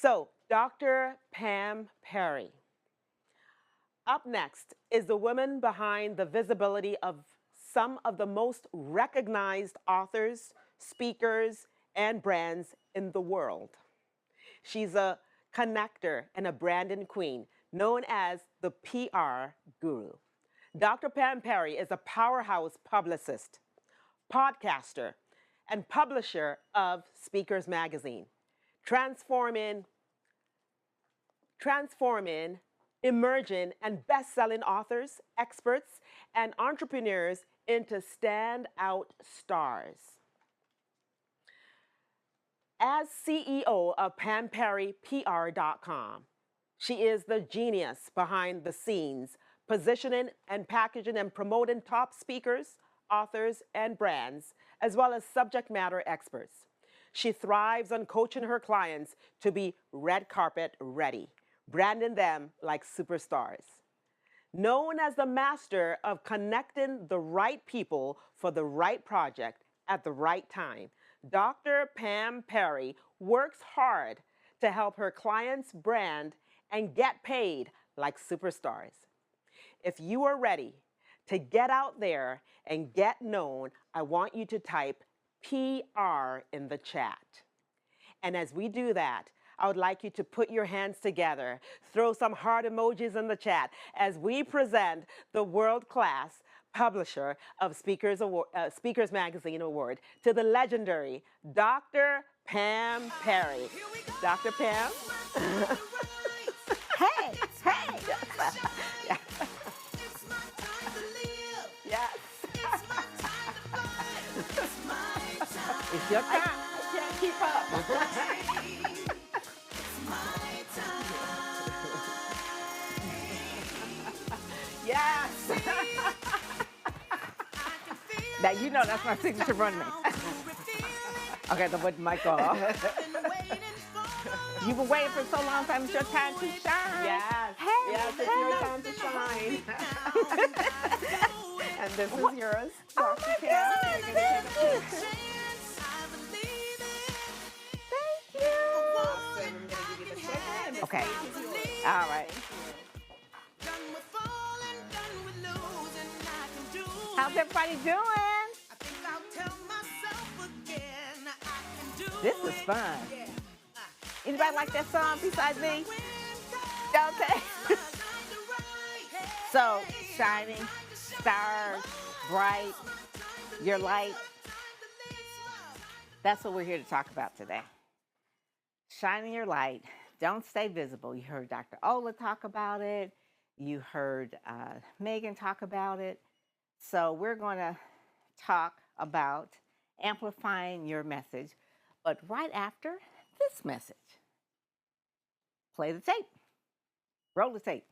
So, Dr. Pam Perry. Up next is the woman behind the visibility of some of the most recognized authors, speakers, and brands in the world. She's a connector and a branding queen known as the PR guru. Dr. Pam Perry is a powerhouse publicist, podcaster, and publisher of Speakers Magazine, transforming transforming emerging and best-selling authors, experts, and entrepreneurs into standout stars. As CEO of PamPerryPR.com, she is the genius behind the scenes, positioning and packaging and promoting top speakers, authors, and brands, as well as subject matter experts. She thrives on coaching her clients to be red carpet ready, branding them like superstars. Known as the master of connecting the right people for the right project at the right time, Dr. Pam Perry works hard to help her clients brand and get paid like superstars. If you are ready to get out there and get known, I want you to type PR in the chat. And as we do that, I would like you to put your hands together, throw some heart emojis in the chat as we present the world-class publisher of Speakers Magazine Award to the legendary Dr. Pam Perry. Dr. Pam? Hey, hey. Yes. Yes. It's your time. I can't keep up. Yes. Now, you know that's my signature running. Okay, the put the mic off. You've been waiting for so long time. It's your time to shine. Yes. Hey, Yes, it's your time to shine. And this is yours, Oh Dr. my Pam. God, You're gonna thank take a you. picture. Thank you. Awesome. I'm gonna give you the sticker, and this Okay. page is yours. All right. How's everybody doing? This is fun. Anybody like that song besides me? Okay. So, shining, stars, bright, your light. That's what we're here to talk about today. Shining your light. Don't stay visible. You heard Dr. Ola talk about it. You heard Megan talk about it. So we're going to talk about amplifying your message, but right after this message. Play the tape. Roll the tape.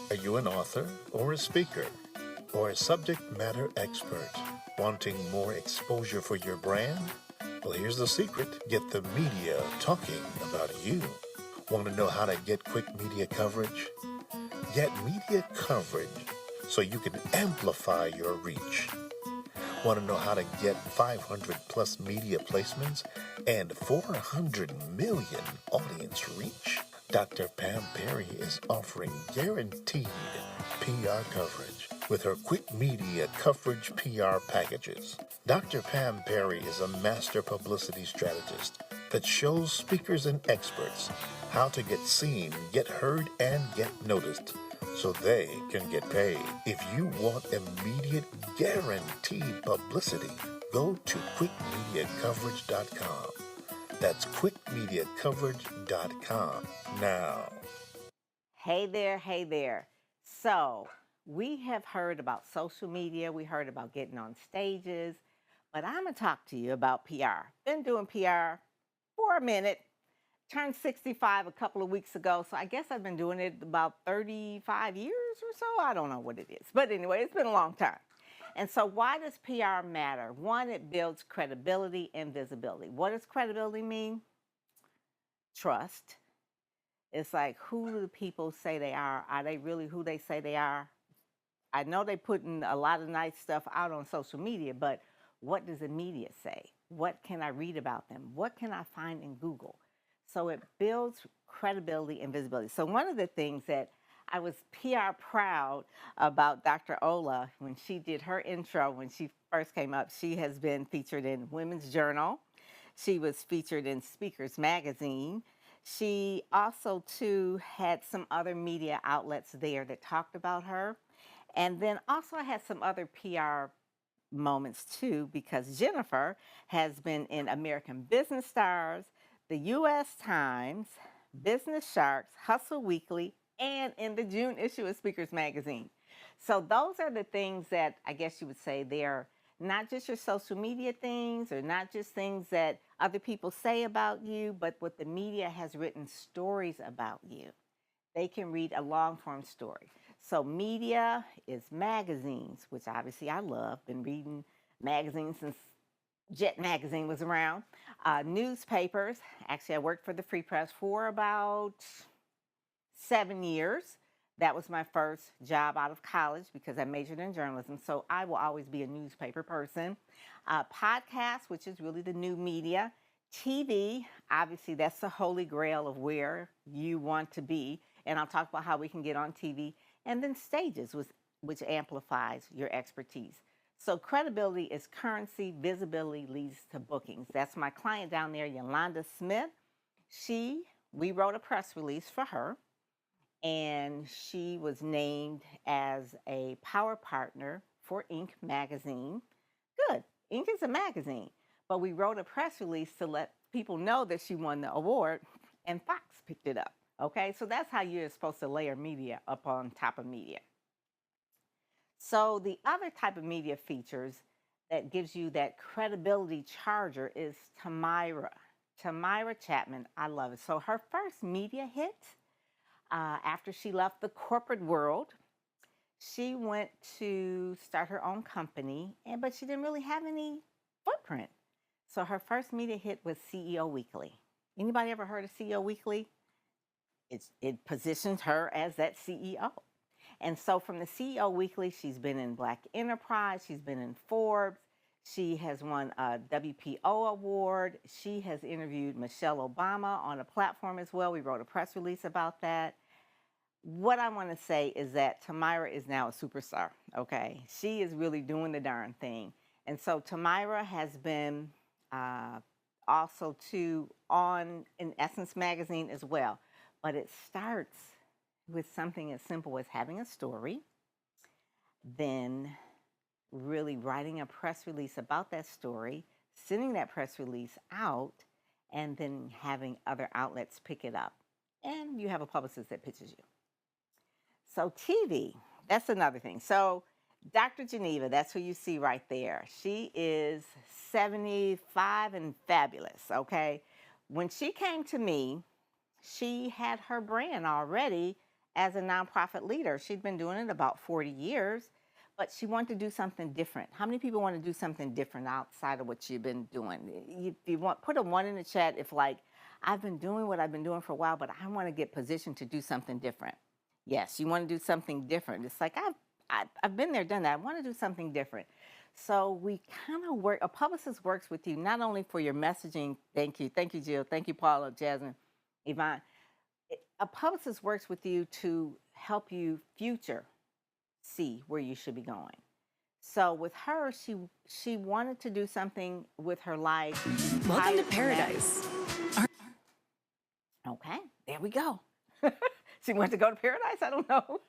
Are you an author or a speaker or a subject matter expert wanting more exposure for your brand? Well, here's the secret. Get the media talking about you. Want to know how to get quick media coverage? Get media coverage so you can amplify your reach. Want to know how to get 500 plus media placements and 400 million audience reach? Dr. Pam Perry is offering guaranteed PR coverage with her quick media coverage PR packages. Dr. Pam Perry is a master publicity strategist that shows speakers and experts how to get seen, get heard, and get noticed so they can get paid. If you want immediate guaranteed publicity, go to quickmediacoverage.com. That's quickmediacoverage.com now. Hey there, hey there. So we have heard about social media. We heard about getting on stages, but I'm going to talk to you about PR. Been doing PR for a minute. Turned 65 a couple of weeks ago, so I guess I've been doing it about 35 years or so. I don't know what it is. But anyway, it's been a long time. And so why does PR matter? One, it builds credibility and visibility. What does credibility mean? Trust. It's like, who do the people say they are? Are they really who they say they are? I know they putting a lot of nice stuff out on social media, but what does the media say? What can I read about them? What can I find in Google? So it builds credibility and visibility. So one of the things that I was PR proud about Dr. Ola when she did her intro when she first came up. She has been featured in Women's Journal. She was featured in Speakers Magazine. She also, too, had some other media outlets there that talked about her. And then also I had some other PR moments too, because Jennifer has been in American Business Stars, the U.S. Times, Business Sharks, Hustle Weekly, and in the June issue of Speakers Magazine. So those are the things that I guess you would say they're not just your social media things or not just things that other people say about you, but what the media has written stories about you. They can read a long form story. So media is magazines, which obviously I love. Been reading magazines since Jet Magazine was around. Newspapers. Actually, I worked for the Free Press for about 7 years. That was my first job out of college because I majored in journalism. So I will always be a newspaper person. Podcasts, which is really the new media. TV, obviously, that's the holy grail of where you want to be. And I'll talk about how we can get on TV. And then stages, which amplifies your expertise. So credibility is currency, visibility leads to bookings. That's my client down there, Yolanda Smith. We wrote a press release for her, and she was named as a power partner for Inc. magazine. Good, Inc. is a magazine, but we wrote a press release to let people know that she won the award, and Fox picked it up. Okay, so that's how you're supposed to layer media up on top of media. So the other type of media features that gives you that credibility charger is Tamira. Tamira Chapman, I love it. So her first media hit after she left the corporate world, she went to start her own company, but she didn't really have any footprint. So her first media hit was CEO Weekly. Anybody ever heard of CEO Weekly? It positions her as that CEO. And so from the CEO Weekly, she's been in Black Enterprise, she's been in Forbes, she has won a WPO award, she has interviewed Michelle Obama on a platform as well. We wrote a press release about that. What I want to say is that Tamira is now a superstar, okay? She is really doing the darn thing. And so Tamira has been also too on in Essence magazine as well. But it starts with something as simple as having a story, then really writing a press release about that story, sending that press release out, and then having other outlets pick it up. And you have a publicist that pitches you. So TV, that's another thing. So Dr. Geneva, that's who you see right there. She is 75 and fabulous, okay? When she came to me, she had her brand already as a nonprofit leader. She'd been doing it about 40 years, but she wanted to do something different. How many people want to do something different outside of what you've been doing? You want, put a 1 in the chat if like, I've been doing what I've been doing for a while, but I want to get positioned to do something different. Yes, you want to do something different. It's like, I've been there, done that. I want to do something different. So we kind of work, a publicist works with you not only for your messaging. Thank you, Jill. Thank you, Paula, Jasmine, Yvonne. A publicist works with you to help you future see where you should be going. So with her, she wanted to do something with her life. Welcome to paradise. Okay, there we go. She wanted to go to paradise? I don't know.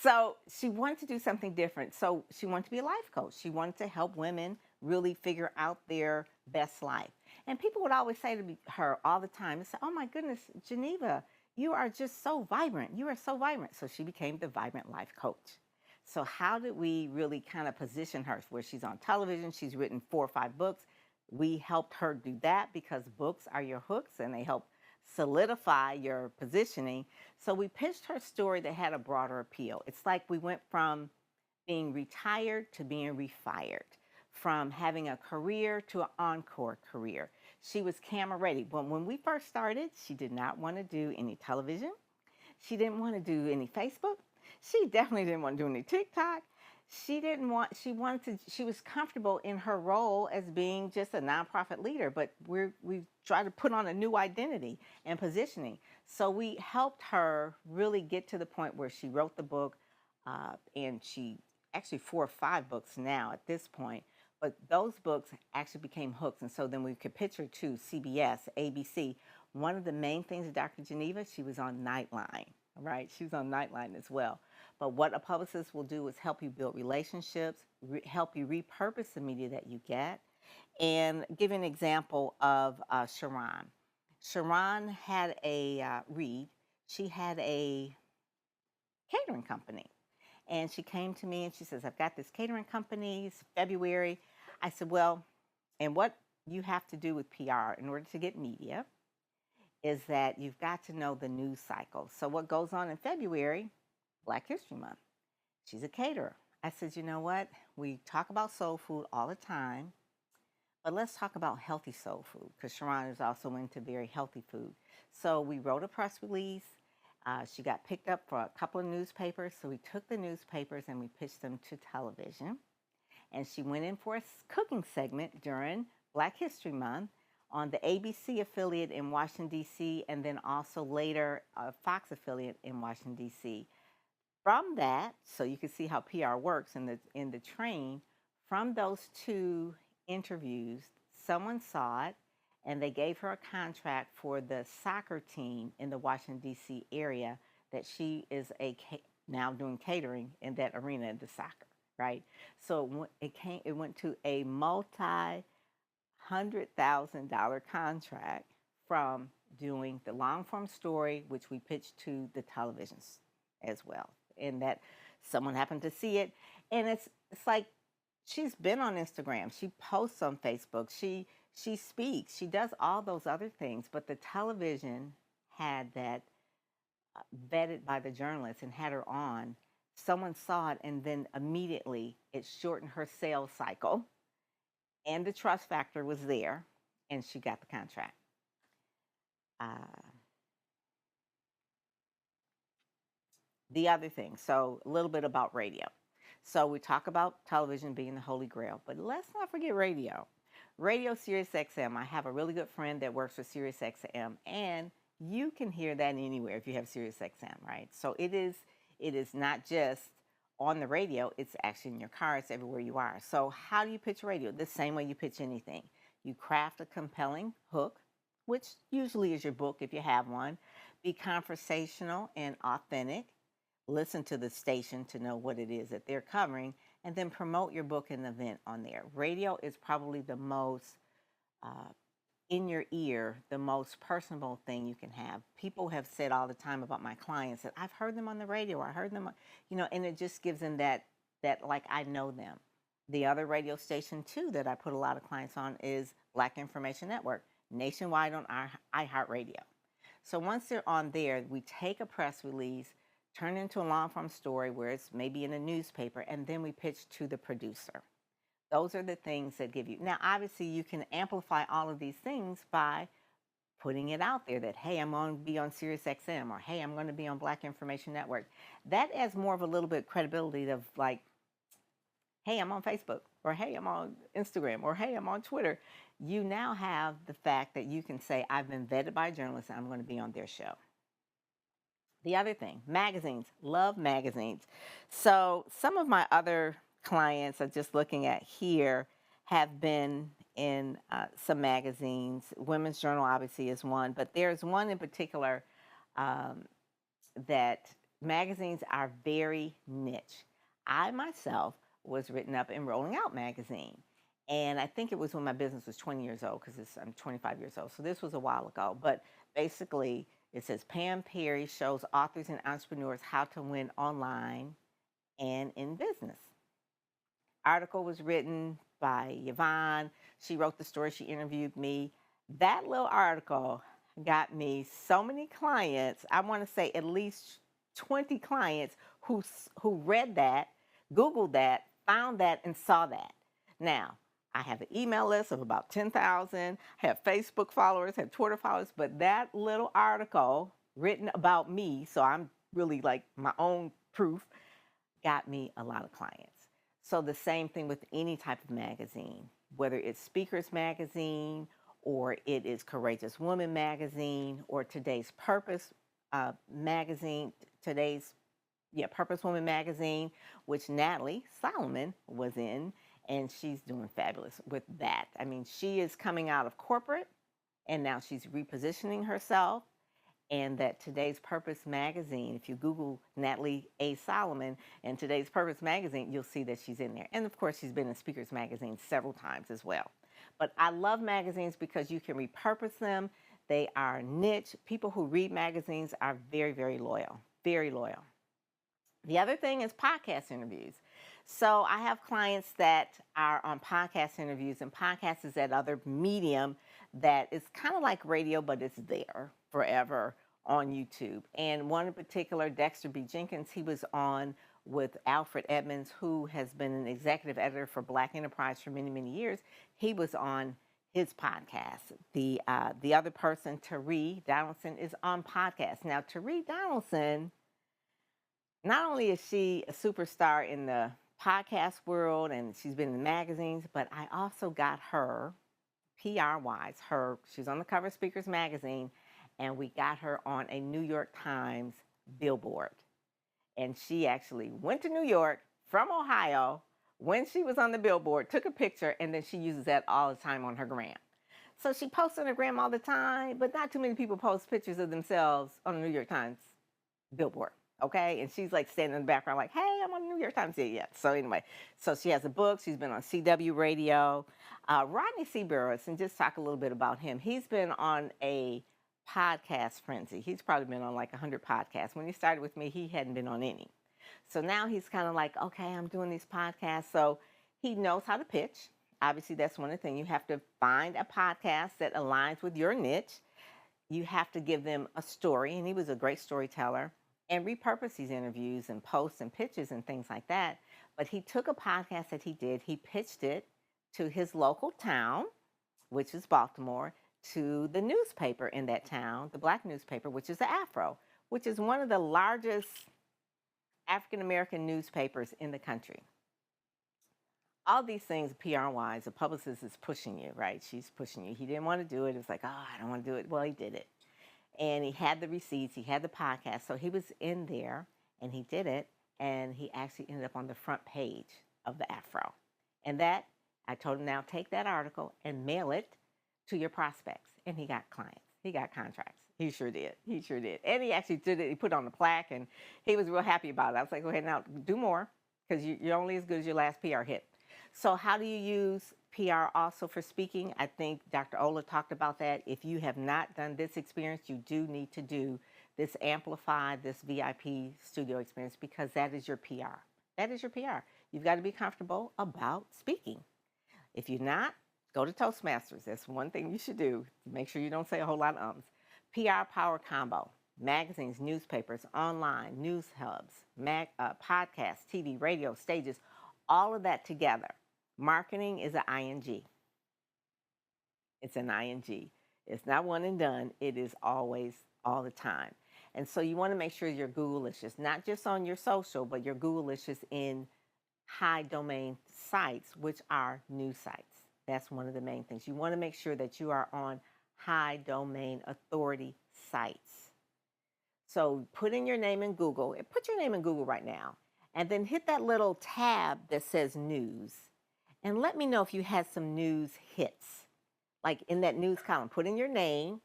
So she wanted to do something different. So she wanted to be a life coach. She wanted to help women really figure out their best life. And people would always say to her all the time, they say, oh my goodness, Geneva, you are just so vibrant. You are so vibrant. So she became the Vibrant Life Coach. So how did we really kind of position her where she's on television? She's written 4 or 5 books. We helped her do that because books are your hooks and they help solidify your positioning. So we pitched her story that had a broader appeal. It's like we went from being retired to being refired, from having a career to an encore career. She was camera ready. But when we first started, she did not want to do any television. She didn't want to do any Facebook. She definitely didn't want to do any TikTok. She was comfortable in her role as being just a nonprofit leader, but we tried to put on a new identity and positioning. So we helped her really get to the point where she wrote the book, and she actually 4 or 5 books now at this point. But those books actually became hooks, and so then we could pitch her to CBS, ABC. One of the main things of Dr. Geneva, she was on Nightline, right? She was on Nightline as well. But what a publicist will do is help you build relationships, help you repurpose the media that you get. And give an example of Sharon. Sharon had she had a catering company. And she came to me and she says, I've got this catering company, it's February. I said, well, and what you have to do with PR in order to get media is that you've got to know the news cycle. So what goes on in February? Black History Month. She's a caterer. I said, you know what? We talk about soul food all the time, but let's talk about healthy soul food, because Sharon is also into very healthy food. So we wrote a press release. She got picked up for a couple of newspapers. So we took the newspapers and we pitched them to television. And she went in for a cooking segment during Black History Month on the ABC affiliate in Washington, D.C., and then also later a Fox affiliate in Washington, D.C. From that, so you can see how PR works in the train, from those 2 interviews, someone saw it and they gave her a contract for the soccer team in the Washington, D.C. area that she is now doing catering in that arena, the soccer, right? So it went to a multi-$100,000 contract from doing the long form story, which we pitched to the televisions as well. And that someone happened to see it. And it's like, she's been on Instagram. She posts on Facebook. She speaks. She does all those other things. But the television had that vetted by the journalists and had her on. Someone saw it, and then immediately it shortened her sales cycle. And the trust factor was there, and she got the contract. The other thing, so a little bit about radio. So we talk about television being the holy grail, but let's not forget radio. Radio, Sirius XM. I have a really good friend that works for Sirius XM, and you can hear that anywhere if you have Sirius XM, right? So it is not just on the radio, it's actually in your car, it's everywhere you are. So how do you pitch radio? The same way you pitch anything. You craft a compelling hook, which usually is your book if you have one. Be conversational and authentic. Listen to the station to know what it is that they're covering, and then promote your book and event on there. Radio is probably the most in your ear, the most personable thing you can have. People have said all the time about my clients that I've heard them on the radio, I heard them, and it just gives them that like I know them. The other radio station too that I put a lot of clients on is Black Information Network, nationwide on our iHeartRadio. So once they're on there, we take a press release, turn it into a long form story where it's maybe in a newspaper, and then we pitch to the producer. Those are the things that give you. Now, obviously, you can amplify all of these things by putting it out there that, hey, I'm going to be on Sirius XM, or hey, I'm going to be on Black Information Network. That adds more of a little bit of credibility of like, hey, I'm on Facebook, or hey, I'm on Instagram, or hey, I'm on Twitter. You now have the fact that you can say, I've been vetted by journalists and I'm going to be on their show. The other thing, magazines, love magazines. So some of my other clients are just looking at here have been in some magazines. Women's Journal obviously is one, but there's one in particular that magazines are very niche. I myself was written up in Rolling Out magazine. And I think it was when my business was 20 years old, because I'm 25 years old. So this was a while ago. But basically, it says P.A.M. Perry shows authors and entrepreneurs how to win online and in business. Article was written by Yvonne. She wrote the story. She interviewed me. That little article got me so many clients. I want to say at least 20 clients who read that, Googled that, found that, and saw that. Now, I have an email list of about 10,000, have Facebook followers, have Twitter followers, but that little article written about me, so I'm really like my own proof, got me a lot of clients. So the same thing with any type of magazine, whether it's Speakers Magazine or it is Courageous Woman Magazine or Today's Purpose Magazine, today's Purpose Woman Magazine, which Natalie Solomon was in, and she's doing fabulous with that. I mean, she is coming out of corporate and now she's repositioning herself. And that Today's Purpose Magazine, if you Google Natalie A. Solomon and Today's Purpose Magazine, you'll see that she's in there. And of course, she's been in Speakers Magazine several times as well. But I love magazines because you can repurpose them. They are niche. People who read magazines are very, very loyal, very loyal. The other thing is podcast interviews. So I have clients that are on podcast interviews, and podcast is that other medium that is kind of like radio, but it's there forever on YouTube. And one in particular, Dexter B. Jenkins, he was on with Alfred Edmonds, who has been an executive editor for Black Enterprise for many, many years. He was on his podcast. The other person, Tari Donaldson, is on podcast. Now, Tari Donaldson, not only is she a superstar in the podcast world and she's been in magazines, but I also got her, PR-wise, she's on the cover of Speakers Magazine, and we got her on a New York Times billboard. And she actually went to New York from Ohio when she was on the billboard, took a picture, and then she uses that all the time on her gram. So she posts on her gram all the time, but not too many people post pictures of themselves on the New York Times billboard. Okay, and she's like standing in the background like, hey, I'm on the New York Times yet. So anyway, so she has a book. She's been on CW Radio. Rodney Seaburris, and just talk a little bit about him. He's been on a podcast frenzy. He's probably been on like 100 podcasts. When he started with me, he hadn't been on any. So now he's kind of like, okay, I'm doing these podcasts. So he knows how to pitch. Obviously, that's one of the things. You have to find a podcast that aligns with your niche. You have to give them a story, and he was a great storyteller, and repurpose these interviews and posts and pitches and things like that. But he took a podcast that he did, he pitched it to his local town, which is Baltimore, to the newspaper in that town, the Black newspaper, which is the Afro, which is one of the largest African-American newspapers in the country. All these things, PR-wise, the publicist is pushing you, right? She's pushing you. He didn't want to do it. It was like, oh, I don't want to do it. Well, he did it. And he had the receipts. He had the podcast. So he was in there, and he did it. And he actually ended up on the front page of the Afro. And that, I told him, now take that article and mail it to your prospects. And he got clients. He got contracts. He sure did. He sure did. And he actually did it. He put it on the plaque, and he was real happy about it. I was like, go ahead now, do more, because you're only as good as your last PR hit. So how do you use PR also for speaking? I think Dr. Ola talked about that. If you have not done this experience, you do need to do this amplified, this VIP studio experience, because that is your PR. That is your PR. You've got to be comfortable about speaking. If you're not, go to Toastmasters. That's one thing you should do. Make sure you don't say a whole lot of ums. PR Power Combo. Magazines, newspapers, online, news hubs, podcasts, TV, radio, stages, all of that together. Marketing is an ING. It's an ING. It's not one and done. It is always, all the time. And so you want to make sure your Google-licious, not just on your social, but your Google-licious in high domain sites, which are news sites. That's one of the main things. You want to make sure that you are on high domain authority sites. So put in your name in Google. Put your name in Google right now. And then hit that little tab that says news. And let me know if you had some news hits. Like in that news column, put in your name,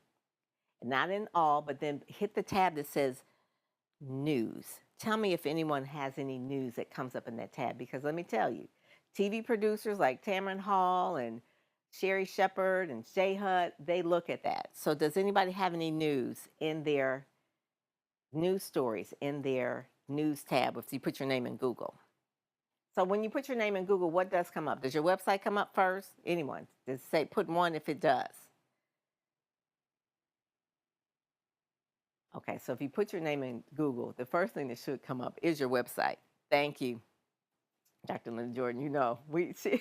not in all, but then hit the tab that says news. Tell me if anyone has any news that comes up in that tab, because let me tell you, TV producers like Tamron Hall and Sherry Shepard and Jay Hutt, they look at that. So does anybody have any news in their news stories, in their news tab if you put your name in Google? So when you put your name in Google, what does come up? Does your website come up first? Anyone? Just say, put one if it does. Okay, so if you put your name in Google, the first thing that should come up is your website. Thank you, Dr. Linda Jordan. You know, she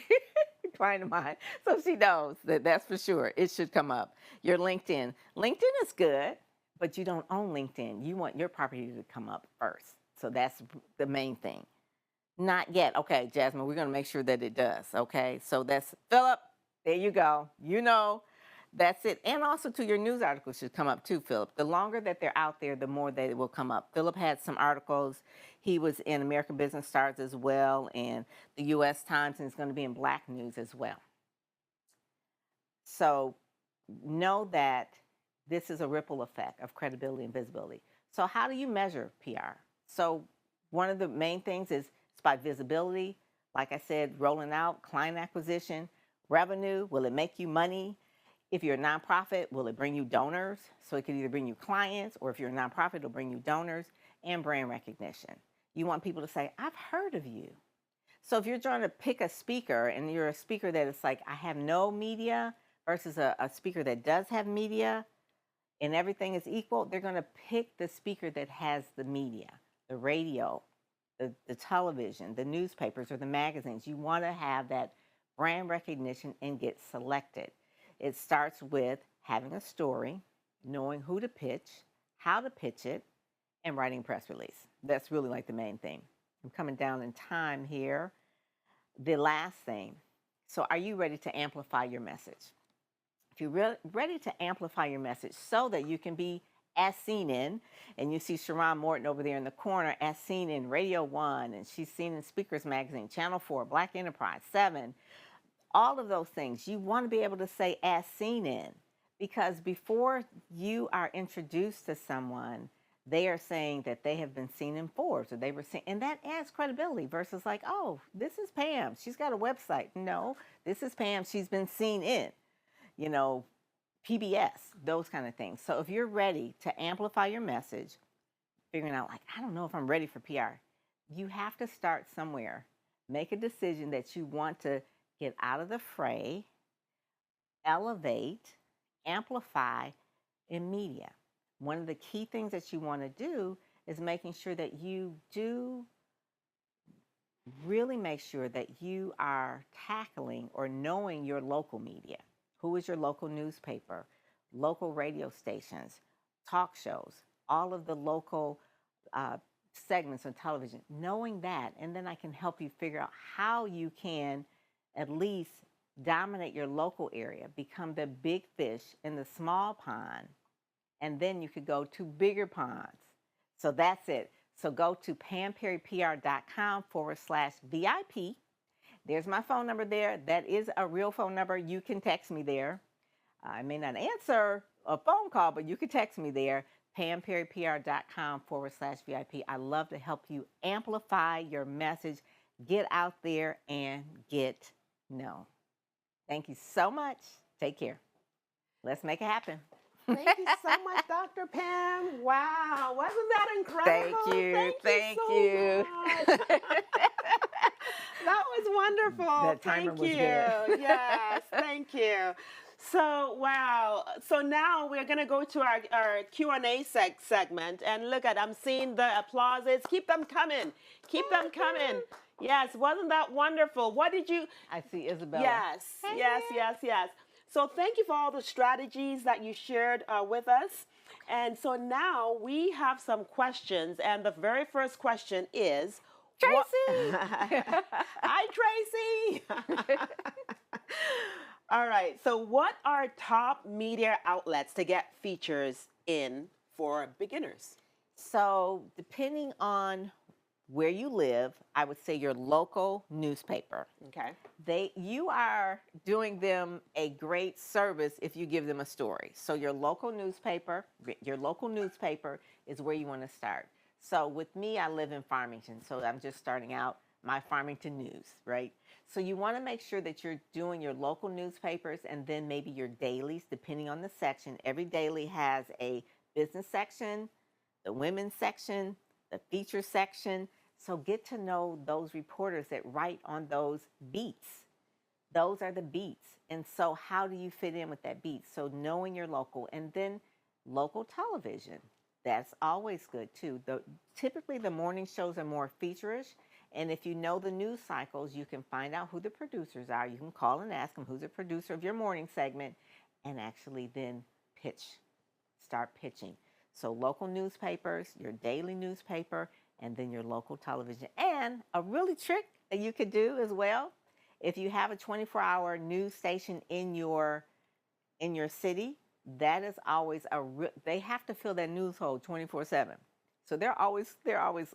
client of mine, so she knows that's for sure. It should come up. Your LinkedIn. LinkedIn is good, but you don't own LinkedIn. You want your property to come up first. So that's the main thing. Not yet. Okay, Jasmine, we're going to make sure that it does. Okay, so that's Philip. There you go. You know, that's it. And also, to your news articles should come up too, Philip. The longer that they're out there, the more that it will come up. Philip had some articles. He was in American Business Stars as well, and the U.S. Times, and it's going to be in Black News as well. So know that this is a ripple effect of credibility and visibility. So how do you measure PR? So one of the main things is it's by visibility. Like I said, rolling out, client acquisition, revenue. Will it make you money? If you're a nonprofit, will it bring you donors? So it could either bring you clients, or if you're a nonprofit, it'll bring you donors, and brand recognition. You want people to say, I've heard of you. So if you're trying to pick a speaker and you're a speaker that is like, I have no media, versus a speaker that does have media and everything is equal, they're going to pick the speaker that has the media, the radio, the television, the newspapers, or the magazines. You want to have that brand recognition and get selected. It starts with having a story, knowing who to pitch, how to pitch it, and writing a press release. That's really like the main thing. I'm coming down in time here. The last thing. So are you ready to amplify your message? If you're ready to amplify your message so that you can be as seen in, and you see Sharon Morton over there in the corner, as seen in Radio 1, and she's seen in Speakers Magazine, Channel 4, Black Enterprise, 7, all of those things, you want to be able to say as seen in, because before you are introduced to someone, they are saying that they have been seen in Forbes, or they were seen, and that adds credibility versus like, oh, this is P.A.M. She's got a website. No, this is P.A.M. She's been seen in, you know, PBS, those kind of things. So if you're ready to amplify your message, figuring out like, I don't know if I'm ready for PR, you have to start somewhere. Make a decision that you want to get out of the fray, elevate, amplify in media. One of the key things that you want to do is making sure that you do really make sure that you are tackling or knowing your local media. Who is your local newspaper, local radio stations, talk shows, all of the local segments on television, knowing that, and then I can help you figure out how you can at least dominate your local area, become the big fish in the small pond, and then you could go to bigger ponds. So that's it. So go to pamperrypr.com/VIP. There's my phone number there. That is a real phone number. You can text me there. I may not answer a phone call, but you can text me there. pamperrypr.com/VIP. I love to help you amplify your message, get out there, and get known. Thank you so much. Take care. Let's make it happen. Thank you so much, Dr. P.A.M. Wow, wasn't that incredible? Thank you. Thank you so much. That was wonderful. That timer Thank was you. good. Yes, thank you. So, wow. So now we're going to go to our Q&A segment. And look at, I'm seeing the applauses. Keep them coming. Keep them coming. Yes, wasn't that wonderful? What did you... I see Isabella. Yes, Hey. yes. So thank you for all the strategies that you shared with us. And so now we have some questions. And the very first question is... Tracy! Hi, Tracy! All right, so what are top media outlets to get features in for beginners? So depending on where you live, I would say your local newspaper. Okay. You are doing them a great service if you give them a story. So your local newspaper is where you want to start. So with me, I live in Farmington, so I'm just starting out my Farmington news, right? So you want to make sure that you're doing your local newspapers and then maybe your dailies, depending on the section. Every daily has a business section, the women's section, the feature section. So get to know those reporters that write on those beats. Those are the beats. And so how do you fit in with that beat? So knowing your local, and then local television. That's always good too. Typically the morning shows are more feature-ish. And if you know the news cycles, you can find out who the producers are. You can call and ask them who's the producer of your morning segment, and actually then start pitching. So local newspapers, your daily newspaper, and then your local television. And a really trick that you could do as well, if you have a 24-hour news station in your city, that is always they have to fill that news hole 24/7. So they're always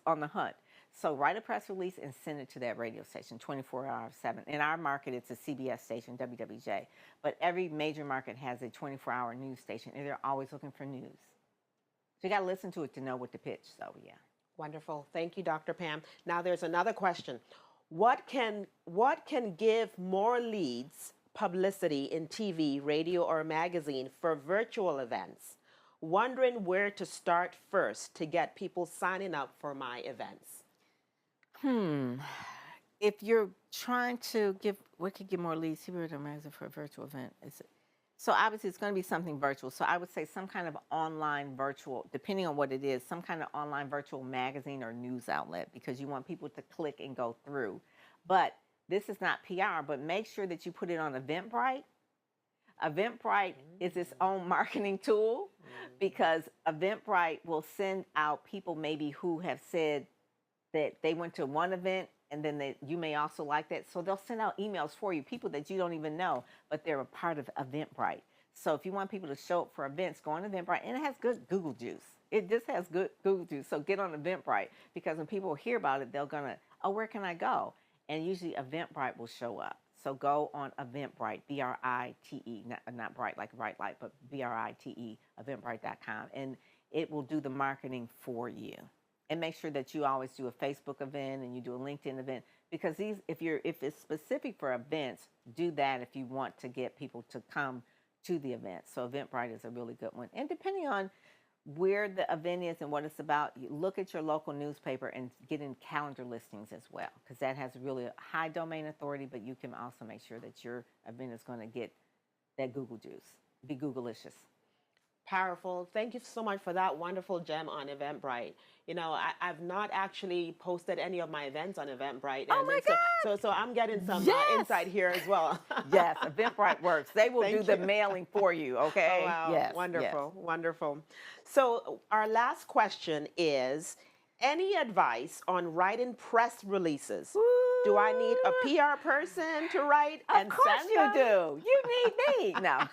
on the hunt. So write a press release and send it to that radio station 24 hours 7. In our market, it's a CBS station, WWJ. But every major market has a 24-hour news station, and they're always looking for news. So you got to listen to it to know what to pitch. So, yeah. Wonderful. Thank you, Dr. Pam. Now there's another question. What can give more leads publicity in TV, radio, or magazine for virtual events? Wondering where to start first to get people signing up for my events. If you're trying to what could give more leads? TV or magazine for a virtual event? So obviously it's going to be something virtual. So I would say some kind of online virtual, depending on what it is, some kind of online virtual magazine or news outlet, because you want people to click and go through. But this is not PR, but make sure that you put it on Eventbrite. Eventbrite is its own marketing tool, because Eventbrite will send out people maybe who have said that they went to one event, and then you may also like that. So they'll send out emails for you, people that you don't even know, but they're a part of Eventbrite. So if you want people to show up for events, go on Eventbrite, and it has good Google juice. It just has good Google juice. So get on Eventbrite, because when people hear about it, they're gonna, oh, where can I go? And usually Eventbrite will show up. So go on Eventbrite, B-R-I-T-E, not bright like a bright light, but B-R-I-T-E, Eventbrite.com, and it will do the marketing for you. And make sure that you always do a Facebook event and you do a LinkedIn event, because if it's specific for events, do that if you want to get people to come to the event. So Eventbrite is a really good one. And depending on where the event is and what it's about, you look at your local newspaper and get in calendar listings as well, because that has really a high domain authority, but you can also make sure that your event is going to get that Google juice, be Googleicious. Powerful. Thank you so much for that wonderful gem on Eventbrite. You know, I've not actually posted any of my events on Eventbrite. Oh my God! So I'm getting some insight here as well. Yes, Eventbrite works. They will do the mailing for you, okay? Oh, wow. Yes, Wonderful, yes. wonderful. So our last question is, any advice on writing press releases? Do I need a PR person to write and send them? Of course you do. You need me. No.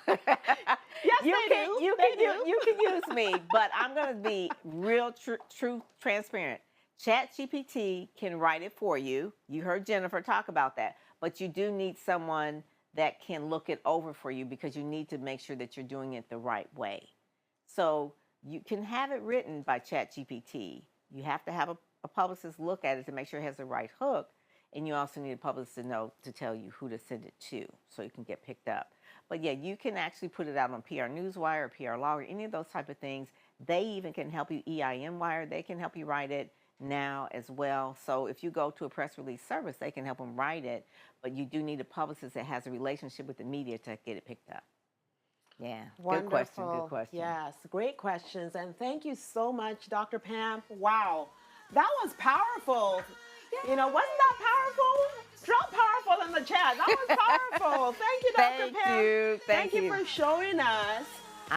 Yes, You can use me, but I'm going to be real, true, transparent. ChatGPT can write it for you. You heard Jennifer talk about that. But you do need someone that can look it over for you, because you need to make sure that you're doing it the right way. So you can have it written by ChatGPT. You have to have a publicist look at it to make sure it has the right hook. And you also need a publicist to tell you who to send it to, so it can get picked up. But yeah, you can actually put it out on PR Newswire or PR Law or any of those type of things. They even can help you, EIM Wire, they can help you write it now as well. So if you go to a press release service, they can help them write it, but you do need a publicist that has a relationship with the media to get it picked up. Yeah, Wonderful. Good question. Yes, great questions. And thank you so much, Dr. Pam. Wow, that was powerful. You know, wasn't that powerful? Drop powerful in the chat. That was powerful. Thank you, Dr. Pam. Thank you. Thank you for showing us